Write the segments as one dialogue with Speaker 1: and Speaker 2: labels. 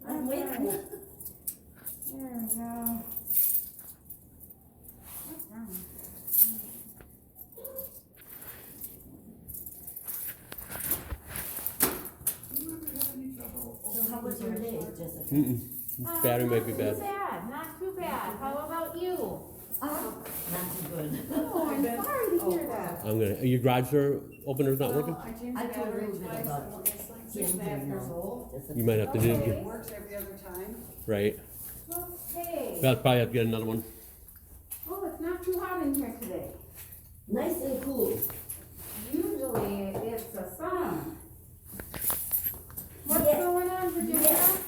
Speaker 1: I'm waiting.
Speaker 2: There we go. What's wrong?
Speaker 1: So how was your day, Jessica?
Speaker 3: Battery might be
Speaker 2: Not
Speaker 3: bad.
Speaker 2: too bad, not too bad. How about you?
Speaker 1: Not too good.
Speaker 2: Oh, I'm sorry to hear that.
Speaker 3: I'm gonna. Your garage door opener's not working.
Speaker 4: I changed
Speaker 1: I
Speaker 4: the
Speaker 1: told
Speaker 4: battery
Speaker 1: you
Speaker 4: twice,
Speaker 1: about
Speaker 4: it's like
Speaker 1: Tim
Speaker 4: 6.5 years
Speaker 1: now.
Speaker 4: old.
Speaker 1: Jessica.
Speaker 3: You might have to do
Speaker 2: Okay.
Speaker 4: It works every other time.
Speaker 3: right.
Speaker 2: Okay.
Speaker 3: I'll probably have to get another one.
Speaker 2: Oh, it's not too hot in here today.
Speaker 1: Nice and cool.
Speaker 2: Usually it's a sun. What's
Speaker 1: Yes.
Speaker 2: going on, Virginia?
Speaker 1: Yes.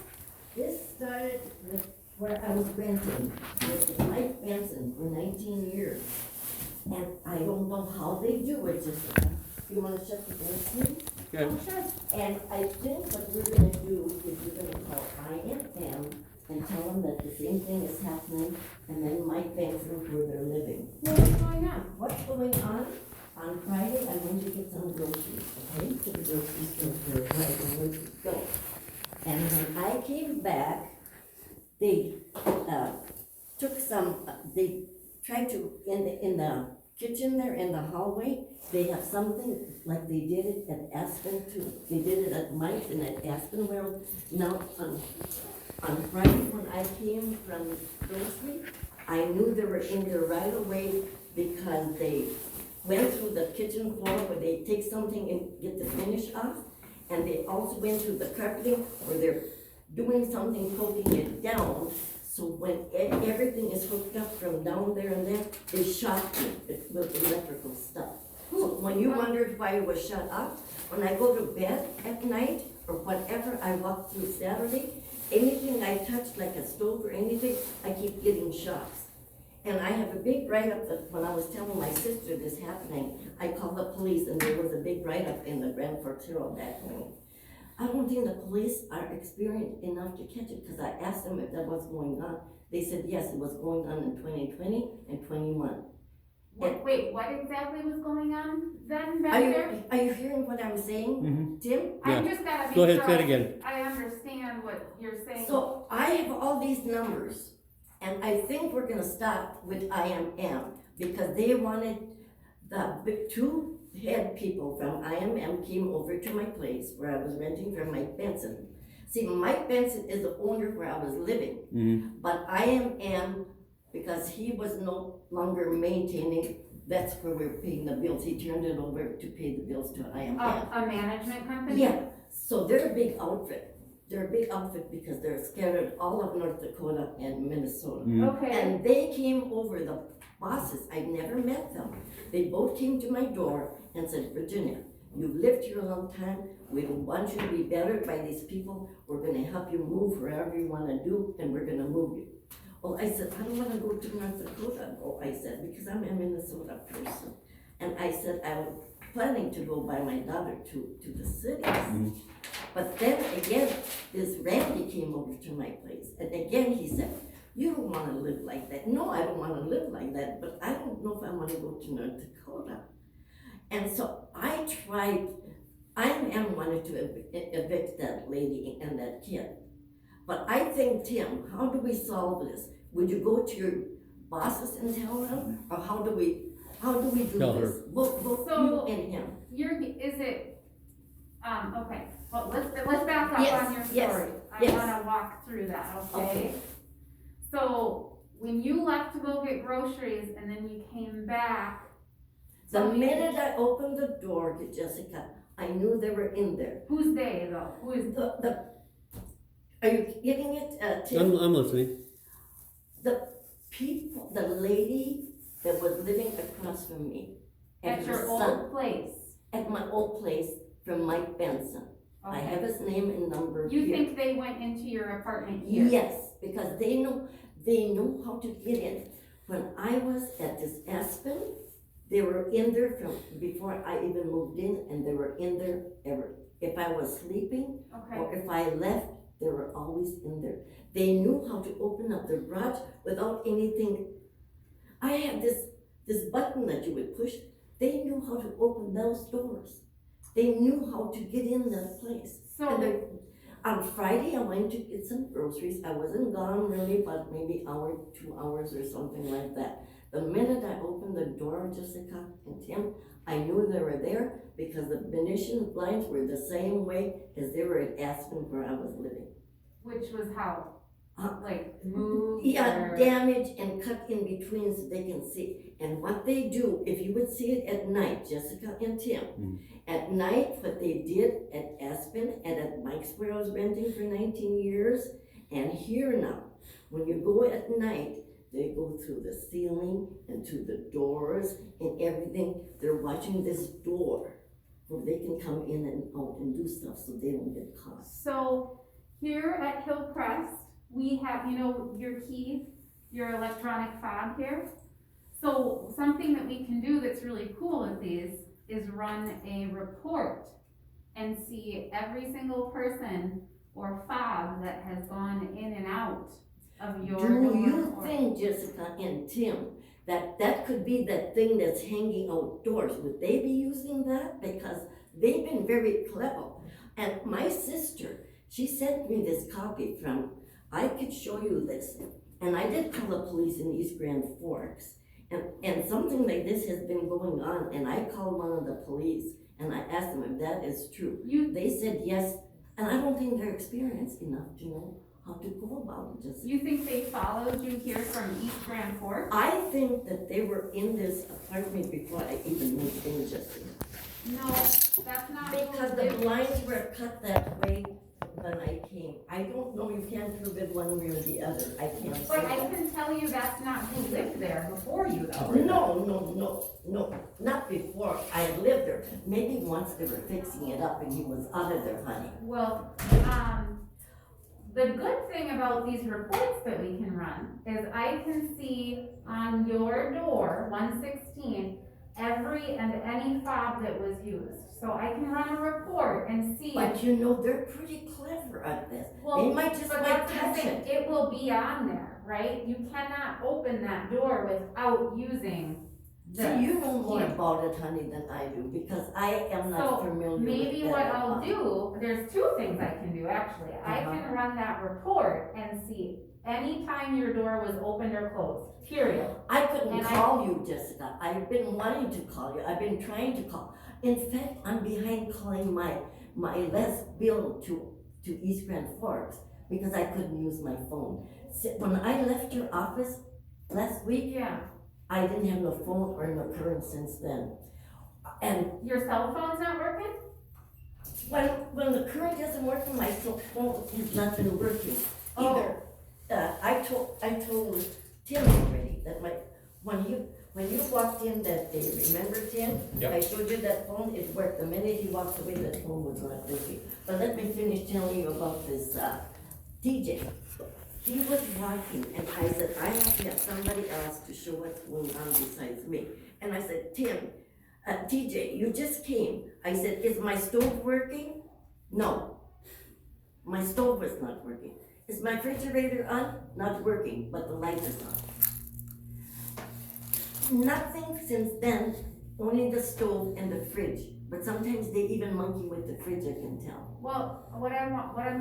Speaker 1: This started with where I was renting with Mike Benson for 19 years. And I don't know how they do it, Jessica. You wanna shut the door, please?
Speaker 3: Okay.
Speaker 2: Oh, sure.
Speaker 1: And I think what we're gonna do is we're gonna call IMM and tell them that the same thing is happening, and then Mike Benson where they're living.
Speaker 2: What's going on?
Speaker 1: What's going on? On Friday, I'm going to get some groceries, okay, to the grocery store for Friday, where to go. And when I came back, they, took some, they tried to, in the kitchen there, in the hallway, they have something, like they did it at Aspen too. They did it at Mike's and at Aspen, well, now, on Friday, when I came from grocery, I knew they were in there right away because they went through the kitchen floor where they take something and get the finish off. And they also went through the carpeting where they're doing something, poking it down. So when everything is hooked up from down there and there, they shocked me with electrical stuff. So when you wondered why it was shut off, when I go to bed at night or whatever, I walk through Saturday, anything I touch like a stove or anything, I keep getting shocks. And I have a big write-up that when I was telling my sister this happening, I called the police and there was a big write-up in the Grand Forks Herald that morning. I don't think the police are experienced enough to catch it, because I asked them if that was going on. They said, yes, it was going on in 2020 and 21.
Speaker 2: Wait, what exactly was going on then back
Speaker 1: Are
Speaker 2: there?
Speaker 1: you hearing what I'm saying, Tim?
Speaker 2: I
Speaker 3: Yeah.
Speaker 2: just gotta
Speaker 3: Go
Speaker 2: make
Speaker 3: ahead,
Speaker 2: sure
Speaker 3: say it again.
Speaker 2: I understand what you're saying.
Speaker 1: So I have all these numbers, and I think we're gonna stop with IMM, because they wanted, the two head people from IMM came over to my place where I was renting from Mike Benson. See, Mike Benson is the owner where I was living, but IMM, because he was no longer maintaining, that's where we're paying the bills. He turned it over to pay the bills to IMM.
Speaker 2: A management company?
Speaker 1: Yeah, so they're a big outfit. They're a big outfit because they're scattered all of North Dakota and Minnesota.
Speaker 2: Okay,
Speaker 1: And they came over, the bosses, I'd never met them. They both came to my door and said, Virginia, you've lived here a long time. We don't want you to be bettered by these people. We're gonna help you move wherever you wanna do, and we're gonna move you. Well, I said, I don't wanna go to North Dakota. Oh, I said, because I'm a Minnesota person. And I said, I was planning to go by my daughter to the cities. But then again, this Randy came over to my place, and again he said, you don't wanna live like that. No, I don't wanna live like that, but I don't know if I wanna go to North Dakota. And so I tried, IMM wanted to evict that lady and that kid. But I think, Tim, how do we solve this? Would you go to your bosses and tell them, or how do we do
Speaker 3: Tell
Speaker 1: this?
Speaker 3: her.
Speaker 1: Both
Speaker 2: So-
Speaker 1: you and him.
Speaker 2: okay, well, let's back up
Speaker 1: Yes,
Speaker 2: on your
Speaker 1: yes,
Speaker 2: story. I
Speaker 1: yes.
Speaker 2: wanna walk through that, okay?
Speaker 1: Okay.
Speaker 2: So, when you left to go get groceries and then you came back.
Speaker 1: The
Speaker 2: so
Speaker 1: minute I opened the door to Jessica, I knew they were in there.
Speaker 2: Who's they though? Who is,
Speaker 1: Are you getting it, Tim?
Speaker 3: I'm listening.
Speaker 1: The people, the lady that was living across from me. and
Speaker 2: at
Speaker 1: her
Speaker 2: your
Speaker 1: son,
Speaker 2: old place?
Speaker 1: At my old place from Mike Benson. I
Speaker 2: Okay.
Speaker 1: have his name and number
Speaker 2: You
Speaker 1: here.
Speaker 2: think they went into your apartment here?
Speaker 1: Yes, because they know how to get in. When I was at this Aspen, they were in there from before I even moved in, and they were in there ever. If I was sleeping
Speaker 2: Okay,
Speaker 1: or if I left, they were always in there. They knew how to open up the garage without anything. I had this button that you would push. They knew how to open those doors. They knew how to get in that place. And
Speaker 2: so,
Speaker 1: On Friday, I went to get some groceries. I wasn't gone really, but maybe hour, 2 hours or something like that. The minute I opened the door, Jessica and Tim, I knew they were there because the Venetian blinds were the same way as they were at Aspen where I was living.
Speaker 2: Which was how?
Speaker 1: Uh,
Speaker 2: Like moved
Speaker 1: Yeah,
Speaker 2: or?
Speaker 1: damaged and cut in between so they can see. And what they do, if you would see it at night, Jessica and Tim, at night, what they did at Aspen and at Mike's where I was renting for 19 years, and here now, when you go at night, they go through the ceiling and to the doors and everything. They're watching this door where they can come in and out and do stuff so they don't get caught.
Speaker 2: So here at Hillcrest, we have, you know, your key, your electronic fob here. So something that we can do that's really cool with these is run a report and see every single person or fob that has gone in and out of your
Speaker 1: Do
Speaker 2: door.
Speaker 1: you
Speaker 2: or-
Speaker 1: think, Jessica and Tim, that that could be that thing that's hanging outdoors? Would they be using that? Because they've been very clever. And my sister, she sent me this copy from, I could show you this. And I did call the police in East Grand Forks. And something like this has been going on, and I called one of the police and I asked them if that is true. They said yes, and I don't think they're experienced enough to know how to go about it. Just
Speaker 2: You think they followed you here from East Grand Forks?
Speaker 1: I think that they were in this apartment before I even moved in, Jessica.
Speaker 2: No, that's not.
Speaker 1: Because the blinds were cut that way when I came. I don't know, you can't prove it one way or the other. I can't say
Speaker 2: But I
Speaker 1: that.
Speaker 2: can tell you that's not who lived there before you though.
Speaker 1: No, not before I lived there. Maybe once they were fixing it up and he was out of there, honey.
Speaker 2: Well, the good thing about these reports that we can run is I can see on your door, 116, every and any fob that was used. So I can run a report and see.
Speaker 1: But you know, they're pretty clever at this.
Speaker 2: Well,
Speaker 1: They might just
Speaker 2: but
Speaker 1: might
Speaker 2: that's the
Speaker 1: touch
Speaker 2: thing,
Speaker 1: it.
Speaker 2: it will be on there, right? You cannot open that door without using
Speaker 1: See,
Speaker 2: this.
Speaker 1: you know more
Speaker 2: Yeah.
Speaker 1: about it, honey, than I do, because I am
Speaker 2: So,
Speaker 1: not familiar with that.
Speaker 2: Maybe what
Speaker 1: at
Speaker 2: I'll
Speaker 1: all.
Speaker 2: do, there's two things I can do actually. I can run that report and see any time your door was opened or closed, period.
Speaker 1: I couldn't
Speaker 2: And
Speaker 1: call you, Jessica. I've been wanting to call you. I've been trying to call. In fact, I'm behind calling my last bill to East Grand Forks because I couldn't use my phone. When I left your office last week,
Speaker 2: Yeah,
Speaker 1: I didn't have no phone or no current since then. And
Speaker 2: your cell phone's not working?
Speaker 1: when the current doesn't work on my cell phone, it's not been working either. I told Tim already that when you walked in that day, remember Tim?
Speaker 3: Yep.
Speaker 1: I showed you that phone, it worked. The minute he walked away, that phone was not working. But let me finish telling you about this, TJ. He was walking and I said, I have to have somebody else to show what's going on besides me. And I said, Tim, TJ, you just came. I said, is my stove working? No. My stove was not working. Is my refrigerator on? Not working, but the light is on. Nothing since then, only the stove and the fridge. But sometimes they even monkey with the fridge, I can tell.
Speaker 2: Well, what I'm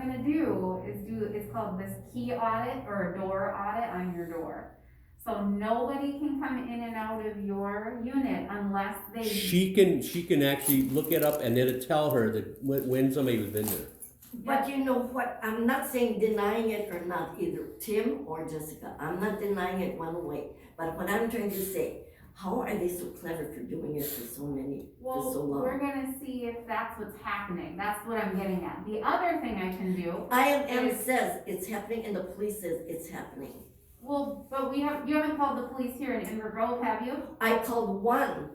Speaker 2: gonna do is it's called this key audit or a door audit on your door. So nobody can come in and out of your unit unless they.
Speaker 3: She can actually look it up and it'll tell her that when somebody was in there.
Speaker 1: But you know what, I'm not saying denying it or not, either Tim or Jessica. I'm not denying it one way. But what I'm trying to say, how are they so clever for doing it for so long?
Speaker 2: We're gonna see if that's what's happening. That's what I'm getting at. The other thing I can do.
Speaker 1: IMM says it's happening and the police says it's happening.
Speaker 2: Well, but you haven't called the police here in Inver Grove, have you?
Speaker 1: I called one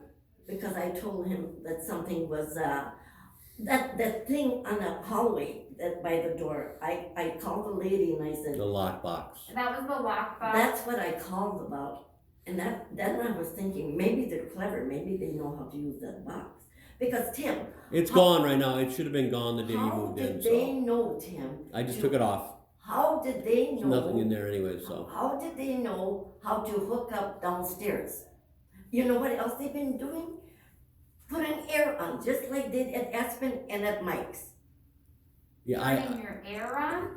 Speaker 1: because I told him that something was, that thing on the hallway that by the door. I called the lady and I said,
Speaker 3: The lockbox.
Speaker 2: That was the lockbox.
Speaker 1: that's what I called about. And then I was thinking, maybe they're clever, maybe they know how to use that box. Because Tim,
Speaker 3: It's gone right now. It should have been gone the day you
Speaker 1: how
Speaker 3: moved in.
Speaker 1: did they
Speaker 3: So
Speaker 1: know, Tim?
Speaker 3: I just took it off.
Speaker 1: How did they
Speaker 3: There's
Speaker 1: know?
Speaker 3: nothing in there anyway. So
Speaker 1: How did they know how to hook up downstairs? You know what else they've been doing? Put an air on, just like they did at Aspen and at Mike's.
Speaker 3: Yeah,
Speaker 2: turning your air on?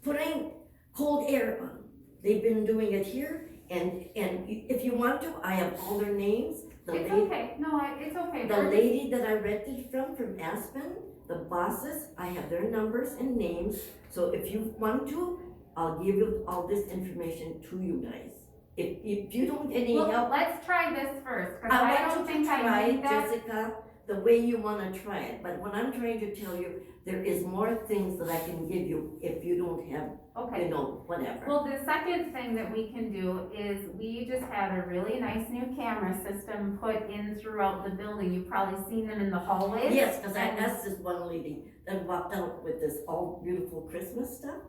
Speaker 1: putting cold air on. They've been doing it here, and if you want to, I have all their names.
Speaker 2: It's okay, no, it's okay.
Speaker 1: The
Speaker 2: We're-
Speaker 1: lady that I rented from Aspen, the bosses, I have their numbers and names, so if you want to, I'll give you all this information to you guys. If you don't get any
Speaker 2: Well,
Speaker 1: help,
Speaker 2: let's try this first, cause
Speaker 1: I
Speaker 2: I
Speaker 1: want
Speaker 2: don't
Speaker 1: you to
Speaker 2: think I
Speaker 1: try
Speaker 2: need
Speaker 1: it,
Speaker 2: that.
Speaker 1: Jessica, the way you wanna try it, but what I'm trying to tell you, there is more things that I can give you if you don't have,
Speaker 2: Okay.
Speaker 1: whatever.
Speaker 2: Well, the second thing that we can do is we just had a really nice new camera system put in throughout the building. You've probably seen them in the hallways.
Speaker 1: Yes, cause I
Speaker 2: And-
Speaker 1: asked this one lady that walked out with this all beautiful Christmas stuff.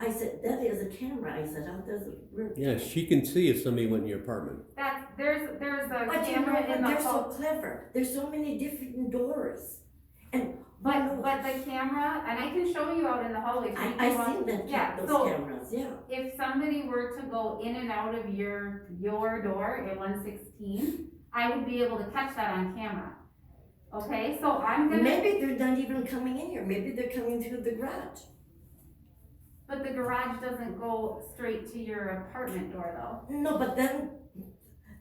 Speaker 1: I said, that is a camera. I said, how does it work?
Speaker 3: yeah, she can see if somebody went in your apartment.
Speaker 2: There's a
Speaker 1: But you know
Speaker 2: camera
Speaker 1: what,
Speaker 2: in the
Speaker 1: they're so
Speaker 2: hall.
Speaker 1: clever. There's so many different doors. And,
Speaker 2: But the camera, and I can show you out in the hallways. so you can
Speaker 1: I
Speaker 2: walk-
Speaker 1: seen that,
Speaker 2: Yeah,
Speaker 1: those
Speaker 2: so-
Speaker 1: cameras, yeah.
Speaker 2: If somebody were to go in and out of your door at 116, I would be able to catch that on camera. Okay, so I'm gonna.
Speaker 1: Maybe they're not even coming in here. Maybe they're coming through the garage.
Speaker 2: But the garage doesn't go straight to your apartment door though.
Speaker 1: No, but then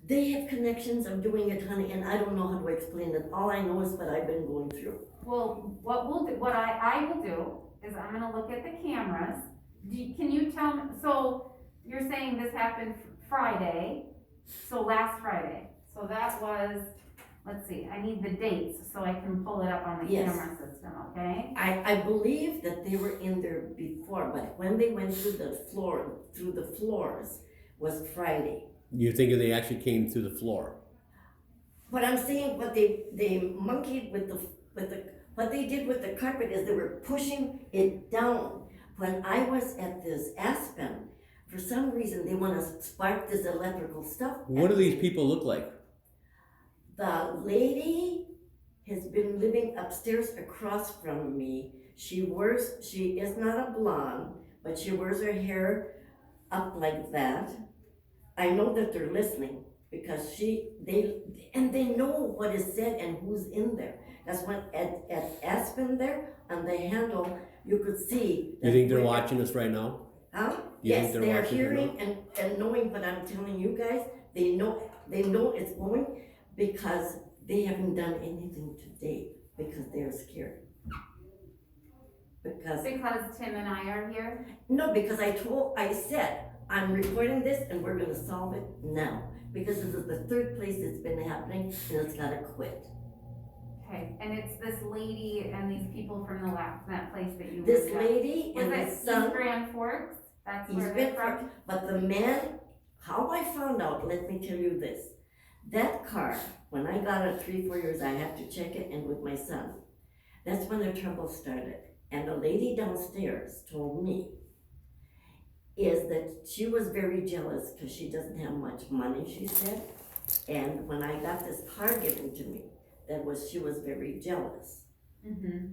Speaker 1: they have connections of doing it, honey, and I don't know how to explain it. All I know is what I've been going through.
Speaker 2: Well, what I will do is I'm gonna look at the cameras. Can you tell me, so you're saying this happened Friday, so last Friday. So that was, let's see, I need the dates so I can pull it up on the
Speaker 1: Yes.
Speaker 2: camera system, okay?
Speaker 1: I believe that they were in there before, but when they went through the floors was Friday.
Speaker 3: You're thinking they actually came through the floor.
Speaker 1: But I'm saying what they monkeyed with what they did with the carpet is they were pushing it down. When I was at this Aspen, for some reason they want to spark this electrical stuff.
Speaker 3: What do these people look like?
Speaker 1: The lady has been living upstairs across from me. She is not a blonde, but she wears her hair up like that. I know that they're listening because they know what is said and who's in there. That's when at Aspen there on the handle, you could see.
Speaker 3: You think they're watching us right now?
Speaker 1: Huh?
Speaker 3: You think
Speaker 1: Yes,
Speaker 3: they're
Speaker 1: they are
Speaker 3: watching
Speaker 1: hearing and knowing what I'm telling you guys. They know it's going because they haven't done anything today because they're scared. Because
Speaker 2: Tim and I are here.
Speaker 1: no, because I said I'm recording this and we're gonna solve it now because this is the third place it's been happening and it's gotta quit.
Speaker 2: Okay, and it's this lady and these people from that place that you
Speaker 1: This
Speaker 2: looked at.
Speaker 1: lady
Speaker 2: Was
Speaker 1: and
Speaker 2: it
Speaker 1: the
Speaker 2: East
Speaker 1: son.
Speaker 2: Grand Forks? That's
Speaker 1: He's
Speaker 2: where
Speaker 1: been
Speaker 2: they're from?
Speaker 1: but the man, how I found out, let me tell you this. That car, when I got it 3-4 years, I had to check it and with my son. That's when the trouble started. And the lady downstairs told me is that she was very jealous because she doesn't have much money, she said. And when I got this car given to me, she was very jealous.
Speaker 2: Mm-hmm.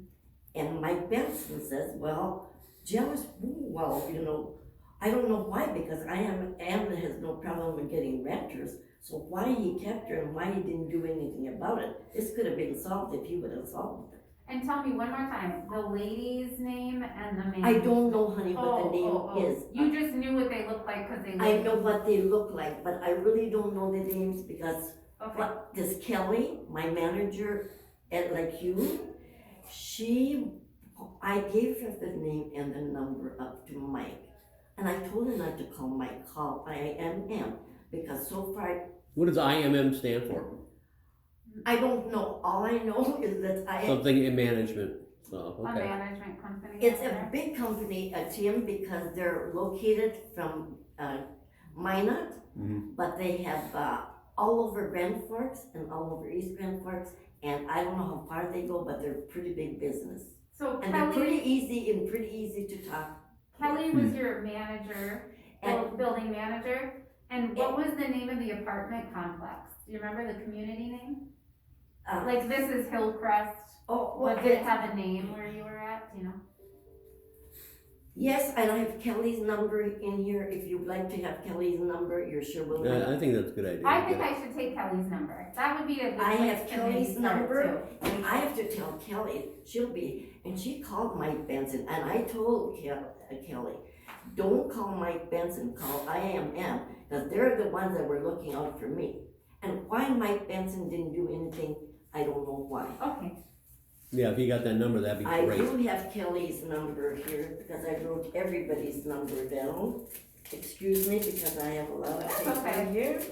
Speaker 1: And Mike Benson says, well, jealous, well, I don't know why, because Amlin has no problem with getting renters, so why he kept her and why he didn't do anything about it, this could have been solved if he would have solved it.
Speaker 2: And tell me one more time, the lady's name and the man.
Speaker 1: I don't know, honey, what the name is.
Speaker 2: You just knew what they looked like because they looked.
Speaker 1: I know what they look like, but I really don't know the names because
Speaker 2: Okay,
Speaker 1: this Kelly, my manager at Like You, I gave her the name and the number up to Mike. And I told her not to call Mike, call IMM, because so far,
Speaker 3: What does IMM stand for?
Speaker 1: I don't know. All I know is that
Speaker 3: Something in management, so,
Speaker 2: a
Speaker 3: okay.
Speaker 2: management company.
Speaker 1: it's
Speaker 2: over
Speaker 1: a
Speaker 2: there.
Speaker 1: big company, Tim, because they're located from Minot,
Speaker 3: Mhm.
Speaker 1: but they have all over Grand Forks and all over East Grand Forks, and I don't know how far they go, but they're pretty big business.
Speaker 2: So
Speaker 1: And they're pretty
Speaker 2: Kelly
Speaker 1: easy to talk.
Speaker 2: was your manager,
Speaker 1: And
Speaker 2: building manager, and what was the name of the apartment complex? Do you remember the community name? Like this is Hillcrest,
Speaker 1: oh,
Speaker 2: what did it have a name where you were at, do you know?
Speaker 1: Yes, and I have Kelly's number in here. If you'd like to have Kelly's number, you're sure will.
Speaker 3: Yeah, I think that's a good idea.
Speaker 2: I think I should take Kelly's number. That would be a good
Speaker 1: I
Speaker 2: place
Speaker 1: have
Speaker 2: to maybe
Speaker 1: Kelly's
Speaker 2: start
Speaker 1: number,
Speaker 2: too.
Speaker 1: and I have to tell Kelly, and she called Mike Benson, and I told Kelly, don't call Mike Benson, call IMM, because they're the ones that were looking out for me. And why Mike Benson didn't do anything, I don't know why.
Speaker 2: Okay,
Speaker 3: Yeah, if you got that number, that'd be
Speaker 1: I
Speaker 3: great.
Speaker 1: do have Kelly's number here, because I wrote everybody's number down. Excuse me, because I have a lot of
Speaker 2: That's
Speaker 1: paper
Speaker 2: okay.
Speaker 1: here.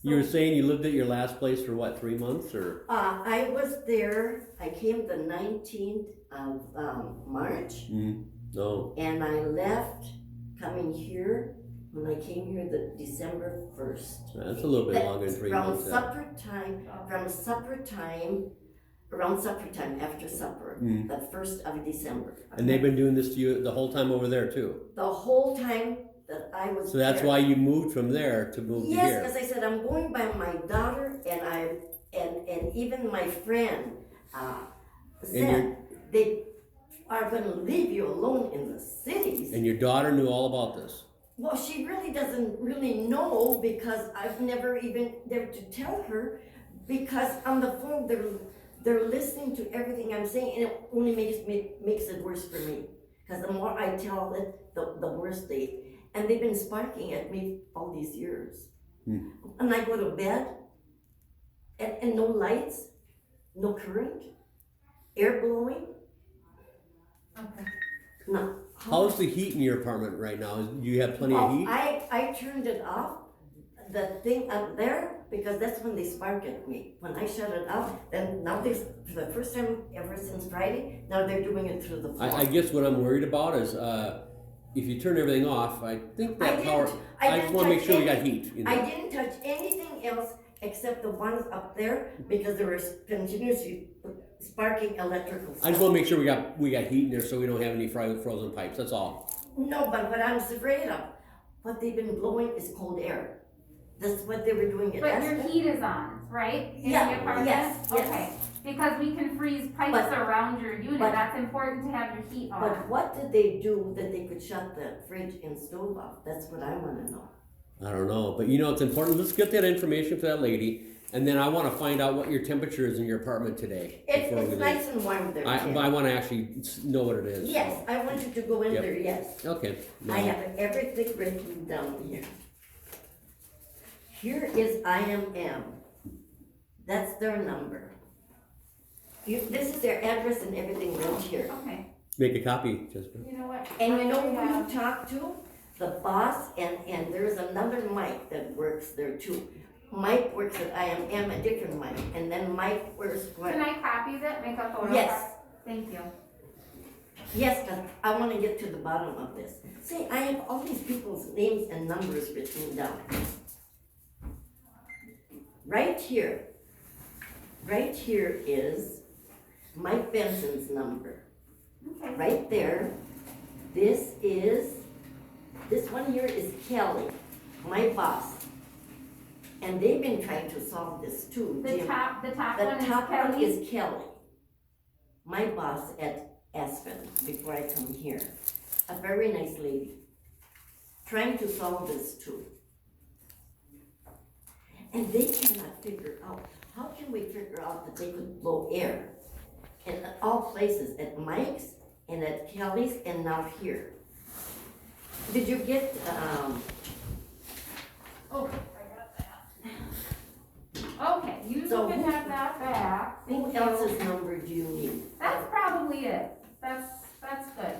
Speaker 3: You were saying you lived at your last place for what, 3 months or?
Speaker 1: I was there, I came the 19th of, March.
Speaker 3: No,
Speaker 1: And I left coming here, when I came here the December 1st.
Speaker 3: that's a little bit longer than 3 months.
Speaker 1: From supper time, around supper time, after supper, the 1st of December.
Speaker 3: And they've been doing this to you the whole time over there too?
Speaker 1: The whole time that I was
Speaker 3: So that's
Speaker 1: there.
Speaker 3: why you moved from there to move to
Speaker 1: Yes,
Speaker 3: here?
Speaker 1: as I said, I'm going by my daughter and even my friend, said they are gonna leave you alone in the cities.
Speaker 3: And your daughter knew all about this?
Speaker 1: Well, she really doesn't really know because I've never even there to tell her, because on the phone they're listening to everything I'm saying, and it only makes it worse for me. Because the more I tell it, the worse and they've been sparking at me all these years. And I go to bed and no lights, no current, air blowing,
Speaker 2: okay.
Speaker 1: no.
Speaker 3: How's the heat in your apartment right now? Do you have plenty of heat?
Speaker 1: I turned it off, the thing up there, because that's when they spark at me. When I shut it off, then now they, for the first time ever since Friday, now they're doing it through the floor.
Speaker 3: I guess what I'm worried about is, if you turn everything off, I think that power, I just wanna make sure we got heat, you know?
Speaker 1: I didn't touch anything else except the ones up there, because there was continuously sparking electrical stuff.
Speaker 3: I just wanna make sure we got heat in there so we don't have any frozen pipes, that's all.
Speaker 1: No, but what I'm afraid of, what they've been blowing is cold air. That's what they were doing at
Speaker 2: But your
Speaker 1: Aspen.
Speaker 2: heat is on, right? In
Speaker 1: Yeah,
Speaker 2: the apartment?
Speaker 1: yes, yes.
Speaker 2: Okay, because we can freeze pipes
Speaker 1: But-
Speaker 2: around your unit,
Speaker 1: but-
Speaker 2: that's important to have your heat on.
Speaker 1: But what did they do that they could shut the fridge and stove off? That's what I wanna know.
Speaker 3: I don't know, but you know, it's important, let's get that information for that lady, and then I wanna find out what your temperature is in your apartment today. before we
Speaker 1: It's
Speaker 3: leave.
Speaker 1: nice and warm there, Tim.
Speaker 3: I wanna actually know what it is.
Speaker 1: Yes, I want you to go in
Speaker 3: Yep.
Speaker 1: there, yes.
Speaker 3: Okay. no.
Speaker 1: I have everything written down here. Here is IMM. That's their number. This is their address and everything right here.
Speaker 2: Okay,
Speaker 3: Make a copy, Jessica.
Speaker 2: you know what?
Speaker 1: And you know
Speaker 2: I
Speaker 1: who
Speaker 2: have-
Speaker 1: you talk to? The boss, and there's another Mike that works there too. Mike works at IMM, a different Mike, and then Mike works for.
Speaker 2: Can I copy that, make a photo?
Speaker 1: Yes.
Speaker 2: Thank you.
Speaker 1: Yes, but I wanna get to the bottom of this. See, I have all these people's names and numbers written down. Right here is Mike Benson's number.
Speaker 2: Okay.
Speaker 1: Right there, this one here is Kelly, my boss. And they've been trying to solve this too,
Speaker 2: The
Speaker 1: Jim.
Speaker 2: top
Speaker 1: The
Speaker 2: one is
Speaker 1: top one
Speaker 2: Kelly.
Speaker 1: is Kelly, my boss at Aspen, before I come here. A very nice lady, trying to solve this too. And they cannot figure out, how can we figure out that they could blow air in all places, at Mike's and at Kelly's and now here? Did you get,
Speaker 2: Oh, I got that. Okay, you
Speaker 1: So
Speaker 2: can
Speaker 1: who-
Speaker 2: have that back.
Speaker 1: who
Speaker 2: Thank you.
Speaker 1: else's number do you need?
Speaker 2: That's probably it. That's good.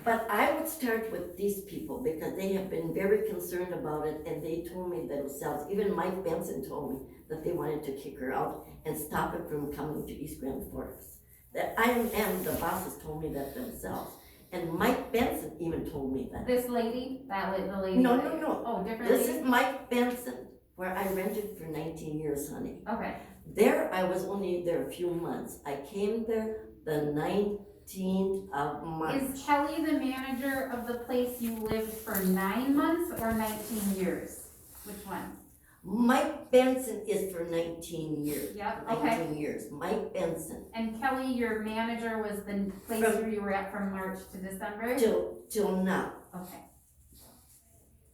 Speaker 1: But I would start with these people because they have been very concerned about it and they told me themselves, even Mike Benson told me that they wanted to kick her out and stop it from coming to East Grand Forks. That the bosses told me that themselves. And Mike Benson even told me that.
Speaker 2: This lady, the lady.
Speaker 1: No,
Speaker 2: that-
Speaker 1: no, no.
Speaker 2: Oh, different
Speaker 1: This
Speaker 2: lady?
Speaker 1: is Mike Benson, where I rented for 19 years, honey.
Speaker 2: Okay,
Speaker 1: There, I was only there a few months. I came there the 19th of March.
Speaker 2: is Kelly the manager of the place you lived for 9 months or 19 years? Which one?
Speaker 1: Mike Benson is for 19 years.
Speaker 2: Yep, okay.
Speaker 1: 19 years, Mike Benson,
Speaker 2: And Kelly, your manager was the place
Speaker 1: From-
Speaker 2: where you were at from March to December?
Speaker 1: till now.
Speaker 2: Okay,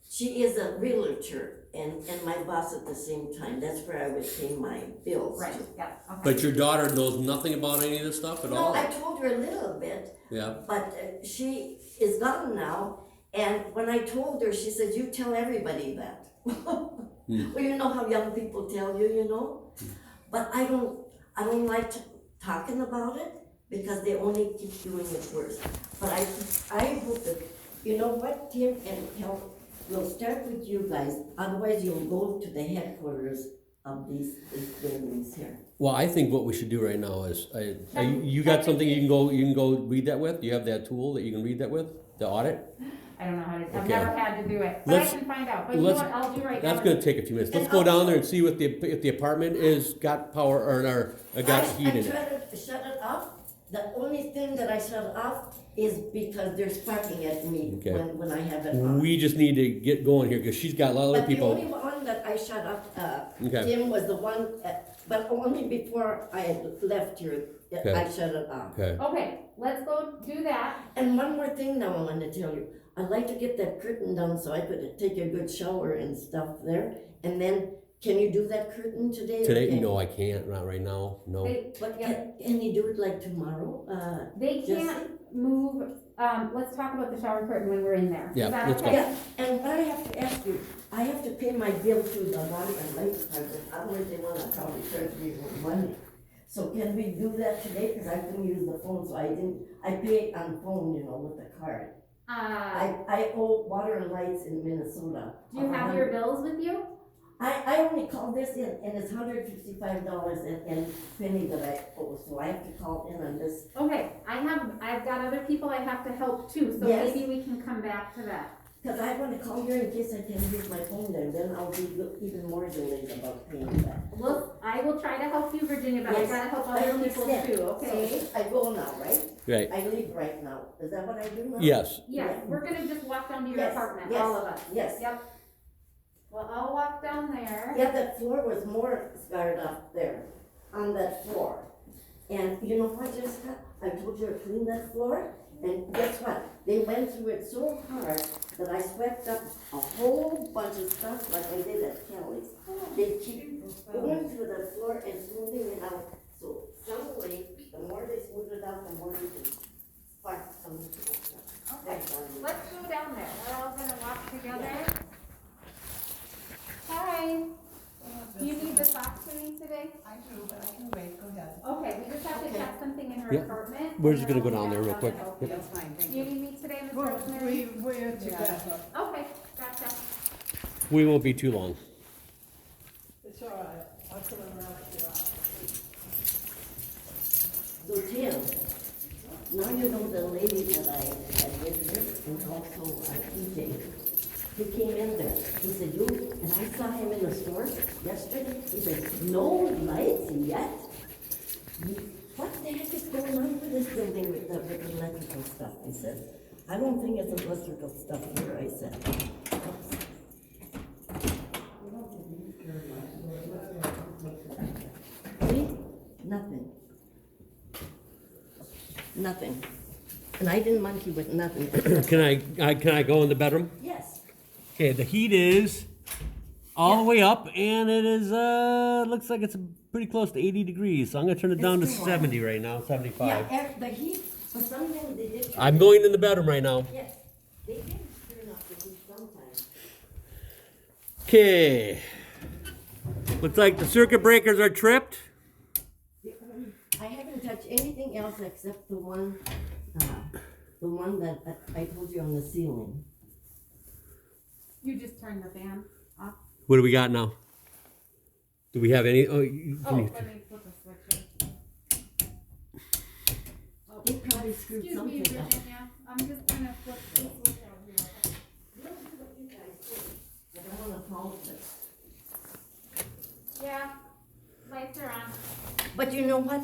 Speaker 1: She is a realtor and my boss at the same time. That's where I would pay my bills
Speaker 2: right,
Speaker 1: to.
Speaker 2: yeah, okay.
Speaker 3: But your daughter knows nothing about any of this stuff at
Speaker 1: No,
Speaker 3: all?
Speaker 1: I told her a little bit,
Speaker 3: Yeah,
Speaker 1: but she is gone now. And when I told her, she said, "You tell everybody that." Well, you know how young people tell you, you know. But I don't like talking about it because they only keep doing it worse. But I hope that, you know what, Tim and Kel, we'll start with you guys. Otherwise, you'll go to the headquarters of these buildings here.
Speaker 3: well, I think what we should do right now is, you got something you can go read that with? You have that tool that you can read that with, the audit?
Speaker 2: I don't know how to, I've
Speaker 3: Okay.
Speaker 2: never had to do it, but I
Speaker 3: Let's-
Speaker 2: can find out, but you know
Speaker 3: let's-
Speaker 2: what, I'll do right now.
Speaker 3: That's gonna take a few minutes. Let's
Speaker 1: And
Speaker 3: go down
Speaker 1: also-
Speaker 3: there and see what if the apartment is, got power, or got heat in
Speaker 1: I
Speaker 3: it.
Speaker 1: tried to shut it off. The only thing that I shut off is because there's parking at me
Speaker 3: Okay.
Speaker 1: when I have it on.
Speaker 3: We just need to get going here, cause she's got a lot of other
Speaker 1: But the
Speaker 3: people.
Speaker 1: only one that I shut off,
Speaker 3: Okay.
Speaker 1: Tim was the one, but only before I had left here, that
Speaker 3: Okay.
Speaker 1: I shut it off.
Speaker 3: Okay,
Speaker 2: Okay, let's go do that.
Speaker 1: And one more thing now I want to tell you. I'd like to get that curtain down so I could take a good shower and stuff there. And then, can you do that curtain today?
Speaker 3: today,
Speaker 1: Okay.
Speaker 3: no, I can't, not right now, no.
Speaker 1: But
Speaker 2: Yeah.
Speaker 1: can you do it like tomorrow?
Speaker 2: They
Speaker 1: Jesse?
Speaker 2: can't move, let's talk about the shower curtain when we're in there. Is
Speaker 3: Yeah,
Speaker 2: that
Speaker 3: let's go.
Speaker 2: okay?
Speaker 1: Yeah, and what I have to ask you, I have to pay my bill to the water and light department, otherwise they wanna probably charge me more money. So can we do that today, cause I couldn't use the phone, so I pay on phone, you know, with the card. I owe water and lights in Minnesota.
Speaker 2: Do you have your bills with you?
Speaker 1: I only called this in, and it's $155 and penny that I owe, so I have to call in on this.
Speaker 2: Okay, I've got other people I have to help too, so
Speaker 1: Yes.
Speaker 2: maybe we can come back to that.
Speaker 1: Cause I wanna call here in case I can't use my phone there, then I'll be even more delayed about paying that.
Speaker 2: Well, I will try to help you, Virginia, but I
Speaker 1: Yes,
Speaker 2: gotta help
Speaker 1: I
Speaker 2: other people
Speaker 1: understand.
Speaker 2: too, okay?
Speaker 1: So I go now, right?
Speaker 3: Right,
Speaker 1: I leave right now. Is that what I do now?
Speaker 3: yes,
Speaker 2: Yes, we're gonna just walk down to your
Speaker 1: Yes,
Speaker 2: apartment,
Speaker 1: yes,
Speaker 2: all of us.
Speaker 1: yes.
Speaker 2: Yep. Well, I'll walk down there.
Speaker 1: Yeah, that floor was more scarred up there, on that floor. And you know what, Jessica? I told you to clean that floor, and guess what? They went through it so hard that I swept up a whole bunch of stuff like I did at Kelly's. They keep going through the floor and smoothing it out. So suddenly, the more they smooth it out, the more you can spark some of the stuff.
Speaker 2: Okay, let's go down there. We're all gonna walk together. Hi, do you need to talk to me today?
Speaker 4: I do, but I can wait, go ahead.
Speaker 2: Okay, we just have to
Speaker 1: Okay.
Speaker 2: check something in her
Speaker 3: Yep.
Speaker 2: apartment.
Speaker 3: We're
Speaker 2: and
Speaker 3: just
Speaker 2: then
Speaker 3: gonna go
Speaker 2: I'll
Speaker 3: down there
Speaker 2: be
Speaker 3: real
Speaker 2: out
Speaker 3: quick.
Speaker 2: to help
Speaker 3: Yep.
Speaker 2: you.
Speaker 4: That's fine, thank
Speaker 2: Do you
Speaker 4: you.
Speaker 2: need me today, Ms.
Speaker 4: Well,
Speaker 2: Rosemary?
Speaker 4: we're together.
Speaker 2: Okay, gotcha.
Speaker 3: we won't be too long.
Speaker 4: It's all right, I'll put it around here.
Speaker 1: So Tim, now you know the lady that I had visited and also TJ. He came in there, he said, you, and I saw him in the store yesterday, he said, no lights yet? What the heck is going on with this building with the electrical stuff? I said, I don't think it's electrical stuff here, I said. See, nothing. Nothing. And I didn't monkey with nothing.
Speaker 3: Can I go in the bedroom?
Speaker 1: Yes,
Speaker 3: Okay, the heat is all the way up, and it is, looks like it's pretty close to 80 degrees, so I'm gonna turn it down to
Speaker 1: It's too hot.
Speaker 3: 70 right now, 75.
Speaker 1: yeah, the heat, for some reason they did.
Speaker 3: I'm going in the bedroom right now.
Speaker 1: Yes, they did turn off the heat sometimes.
Speaker 3: Okay. Looks like the circuit breakers are tripped.
Speaker 1: I haven't touched anything else except the one that I told you on the ceiling.
Speaker 2: You just turned the fan off.
Speaker 3: What do we got now? Do we have any? Oh,
Speaker 2: Oh, let me flip a switch here.
Speaker 1: They probably screwed
Speaker 2: Excuse me,
Speaker 1: something up.
Speaker 2: Virginia, I'm just gonna flip the switch out here.
Speaker 1: Look at what you guys did. I don't wanna apologize.
Speaker 2: Yeah, lights are on.
Speaker 1: But you know what?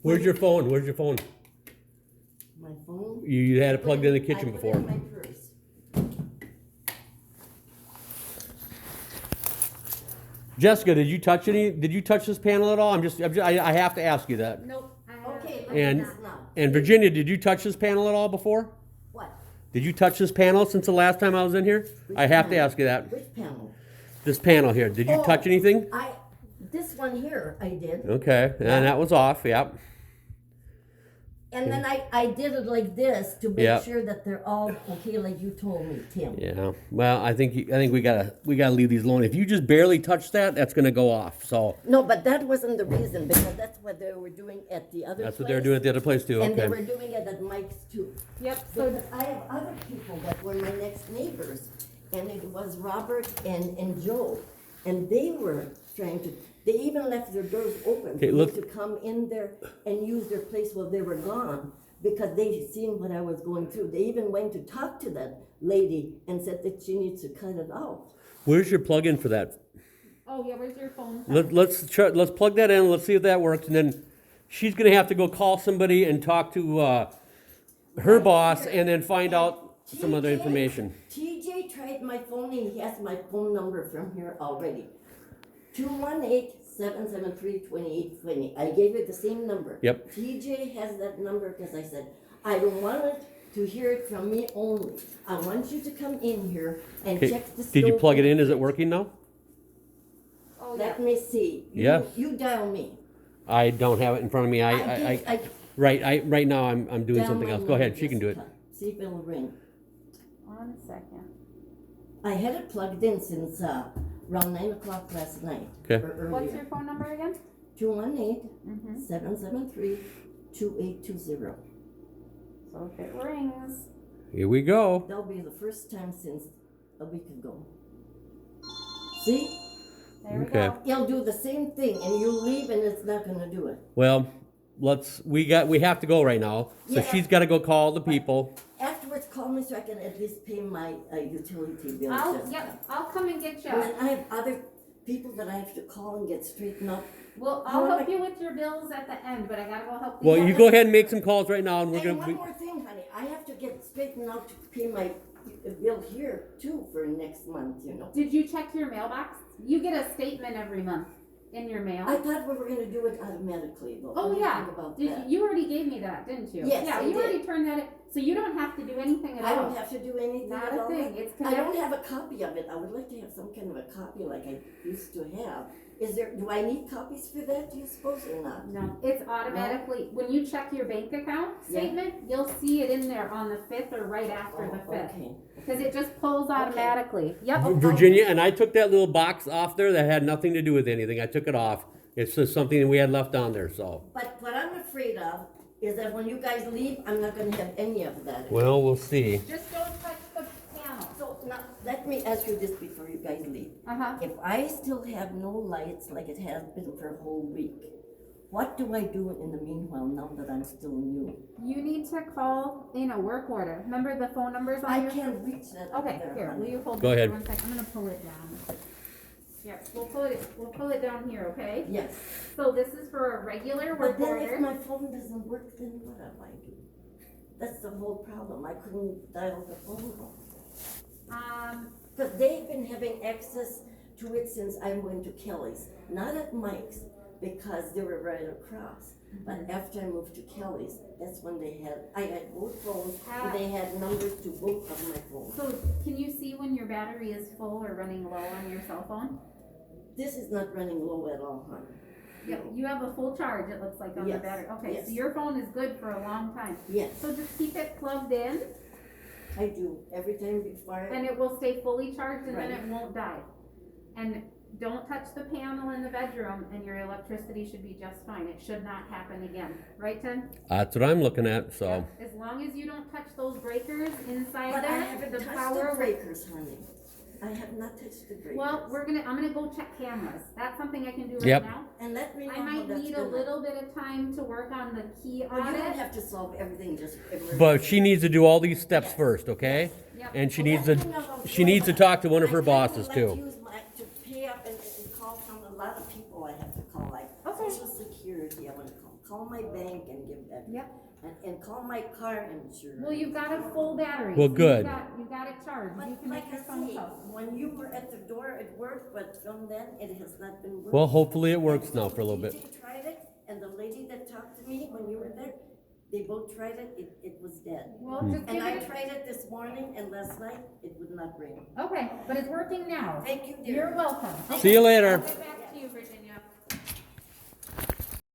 Speaker 3: where's your phone? Where's your phone?
Speaker 1: My phone.
Speaker 3: You had it plugged in the kitchen
Speaker 1: I put it
Speaker 3: before.
Speaker 1: in my purse.
Speaker 3: Jessica, did you touch this panel at all? I have to ask you that.
Speaker 2: Nope.
Speaker 1: Okay,
Speaker 3: And-
Speaker 1: look at this now.
Speaker 3: And Virginia, did you touch this panel at all before?
Speaker 1: What?
Speaker 3: Did you touch this panel since the last time I was in here? I have to ask you that.
Speaker 1: Which panel?
Speaker 3: This panel here, did you
Speaker 1: Oh.
Speaker 3: touch anything?
Speaker 1: This one here, I did.
Speaker 3: Okay, and that was off, yep.
Speaker 1: And then I did it like this to
Speaker 3: Yeah.
Speaker 1: make sure that they're all okay, like you told me, Tim.
Speaker 3: Yeah, well, I think we gotta leave these alone. If you just barely touch that, that's gonna go off, so.
Speaker 1: No, but that wasn't the reason, because that's what they were doing at the other place.
Speaker 3: That's what they're doing at the other place too,
Speaker 1: And they
Speaker 3: okay.
Speaker 1: were doing it at Mike's too.
Speaker 2: Yep,
Speaker 1: So
Speaker 2: so,
Speaker 1: I have other people that were my next neighbors, and it was Robert and Joe. And they were trying to, they even left their doors open
Speaker 3: Okay,
Speaker 1: for me
Speaker 3: look.
Speaker 1: to come in there and use their place while they were gone, because they seen what I was going through. They even went to talk to that lady and said that she needs to cut it out.
Speaker 3: Where's your plug-in for that?
Speaker 2: oh yeah, where's your phone?
Speaker 3: Let's plug that in, let's see if that works, and then she's gonna have to go call somebody and talk to, her boss, and then find out some other
Speaker 1: TJ
Speaker 3: information.
Speaker 1: TJ tried my phone, and he has my phone number from here already. 218-773-2820. I gave it the same number.
Speaker 3: Yep.
Speaker 1: TJ has that number because I said, I don't want it to hear it from me only. I want you to come in here and
Speaker 3: Okay,
Speaker 1: check the stove.
Speaker 3: did you plug it in, is it working now?
Speaker 2: Oh, yeah.
Speaker 1: Let me see.
Speaker 3: Yes.
Speaker 1: You dial me.
Speaker 3: I don't have it in front of me, right now I'm doing
Speaker 1: dial
Speaker 3: something
Speaker 1: my
Speaker 3: else, go ahead,
Speaker 1: number,
Speaker 3: she can do it.
Speaker 1: Jessica. See if it'll ring.
Speaker 2: 1 second.
Speaker 1: I had it plugged in since, around 9 o'clock last night.
Speaker 3: Okay.
Speaker 1: Or earlier.
Speaker 2: What's your phone number again?
Speaker 1: 218-773-2820.
Speaker 2: So if it rings,
Speaker 3: Here we go.
Speaker 1: That'll be the first time since a week ago. See?
Speaker 2: there we
Speaker 3: Okay.
Speaker 2: go.
Speaker 1: You'll do the same thing and you leave and it's not gonna do it.
Speaker 3: Well, we have to go right now, so
Speaker 1: Yeah.
Speaker 3: she's gotta go call the people.
Speaker 1: Afterwards, call me so I can at least pay my utility bill. Jessica.
Speaker 2: I'll come and get
Speaker 1: And
Speaker 2: you.
Speaker 1: then I have other people that I have to call and get straightened up.
Speaker 2: Well,
Speaker 1: How
Speaker 2: I'll
Speaker 1: am
Speaker 2: help
Speaker 1: I-
Speaker 2: you with your bills at the end, but I gotta go help
Speaker 3: Well,
Speaker 2: you.
Speaker 3: you go ahead and make some calls right now, and we're
Speaker 1: And
Speaker 3: gonna,
Speaker 1: one more thing, honey, I have to get straightened out to pay my bill here too for next month, you know.
Speaker 2: Did you check your mailbox? You get a statement every month in your mail.
Speaker 1: I thought we were gonna do it automatically though.
Speaker 2: Oh,
Speaker 1: What do you
Speaker 2: yeah.
Speaker 1: think about
Speaker 2: Did
Speaker 1: that?
Speaker 2: you already gave me that, didn't you?
Speaker 1: Yes,
Speaker 2: Yeah,
Speaker 1: I
Speaker 2: you
Speaker 1: did.
Speaker 2: already turned that in, so you don't have to do anything at all.
Speaker 1: I don't have to do anything
Speaker 2: Not
Speaker 1: at
Speaker 2: a
Speaker 1: all.
Speaker 2: thing. It's
Speaker 1: I don't
Speaker 2: connected.
Speaker 1: have a copy of it. I would like to have some kind of a copy like I used to have. Do I need copies for that, do you suppose, or not?
Speaker 2: No, it's automatically, when you check your bank account
Speaker 1: Yeah.
Speaker 2: statement, you'll see it in there on the 5th or right after the 5th.
Speaker 1: Okay.
Speaker 2: Cause it just pulls automatically. Yep.
Speaker 3: Virginia, and I took that little box off there that had nothing to do with anything, I took it off. It's just something that we had left on there, so.
Speaker 1: But what I'm afraid of is that when you guys leave, I'm not gonna have any of that.
Speaker 3: Well, we'll see.
Speaker 2: Just don't touch the panel.
Speaker 1: So now, let me ask you this before you guys leave.
Speaker 2: Uh-huh.
Speaker 1: If I still have no lights like it has been for a whole week, what do I do in the meanwhile now that I'm still new?
Speaker 2: You need to call in a work order. Remember the phone numbers on
Speaker 1: I
Speaker 2: your?
Speaker 1: can't reach that over
Speaker 2: Okay,
Speaker 1: there,
Speaker 2: here,
Speaker 1: honey.
Speaker 2: will you hold
Speaker 3: Go
Speaker 2: this
Speaker 3: ahead.
Speaker 2: for 1 second? I'm gonna pull it down. Yep, we'll pull it down here, okay?
Speaker 1: Yes.
Speaker 2: So this is for a regular
Speaker 1: But
Speaker 2: work
Speaker 1: then if
Speaker 2: order.
Speaker 1: my phone doesn't work, then what do I do? That's the whole problem. I couldn't dial the phone. But they've been having access to it since I went to Kelly's, not at Mike's, because they were right across. But after I moved to Kelly's, that's when I had both phones, and they had numbers to both of my phones.
Speaker 2: So can you see when your battery is full or running low on your cell phone?
Speaker 1: This is not running low at all, honey.
Speaker 2: Yep, you have a full charge, it looks like, on the
Speaker 1: Yes,
Speaker 2: battery. Okay,
Speaker 1: yes.
Speaker 2: so your phone is good for a long time.
Speaker 1: Yes,
Speaker 2: So just keep it plugged in
Speaker 1: I do. Every time before
Speaker 2: and it will stay fully charged and then
Speaker 1: Right.
Speaker 2: it won't die. And don't touch the panel in the bedroom and your electricity should be just fine. It should not happen again. Right, Tim?
Speaker 3: That's what I'm looking at, so.
Speaker 2: Yep. As long as you don't touch those breakers inside
Speaker 1: But I
Speaker 2: there,
Speaker 1: haven't
Speaker 2: the
Speaker 1: touched
Speaker 2: power
Speaker 1: the
Speaker 2: will.
Speaker 1: breakers, honey. I have not touched the breakers.
Speaker 2: Well, I'm gonna go check cameras. That's something I can do right
Speaker 3: Yep.
Speaker 2: now.
Speaker 1: And let me know
Speaker 2: I
Speaker 1: how
Speaker 2: might
Speaker 1: that's
Speaker 2: need a
Speaker 1: gonna-
Speaker 2: little bit of time to work on the key
Speaker 1: Well, you don't
Speaker 2: audit.
Speaker 1: have to solve everything just emergency.
Speaker 3: But she needs to do all these steps first, okay?
Speaker 2: Yep.
Speaker 3: And she
Speaker 1: Well,
Speaker 3: needs
Speaker 1: let
Speaker 3: to,
Speaker 1: me know how
Speaker 3: she needs to talk to one of her
Speaker 1: I kinda
Speaker 3: bosses
Speaker 1: like
Speaker 3: too.
Speaker 1: use to pay up and call from a lot of people I have to call, like
Speaker 2: Okay.
Speaker 1: Social Security, I want to call call my bank and give that.
Speaker 2: Yep.
Speaker 1: And call my car insurance.
Speaker 2: Well, you've got a full battery.
Speaker 3: Well,
Speaker 2: so
Speaker 3: good.
Speaker 2: You got it charged. You
Speaker 1: But
Speaker 2: can
Speaker 1: like
Speaker 2: make your
Speaker 1: I
Speaker 2: phone
Speaker 1: say,
Speaker 2: call.
Speaker 1: when you were at the door, it worked, but from then, it has not been working.
Speaker 3: Well, hopefully it works now for a little bit.
Speaker 1: DJ tried it, and the lady that talked to me when you were there, they both tried it, it was dead.
Speaker 2: Well,
Speaker 3: Hmm.
Speaker 2: just give
Speaker 1: And I
Speaker 2: it,
Speaker 1: tried it this morning, and last night, it would not ring.
Speaker 2: okay, but it's working now.
Speaker 1: Thank you, dear.
Speaker 2: You're welcome.
Speaker 3: See you later.
Speaker 2: I'll get back to you, Virginia.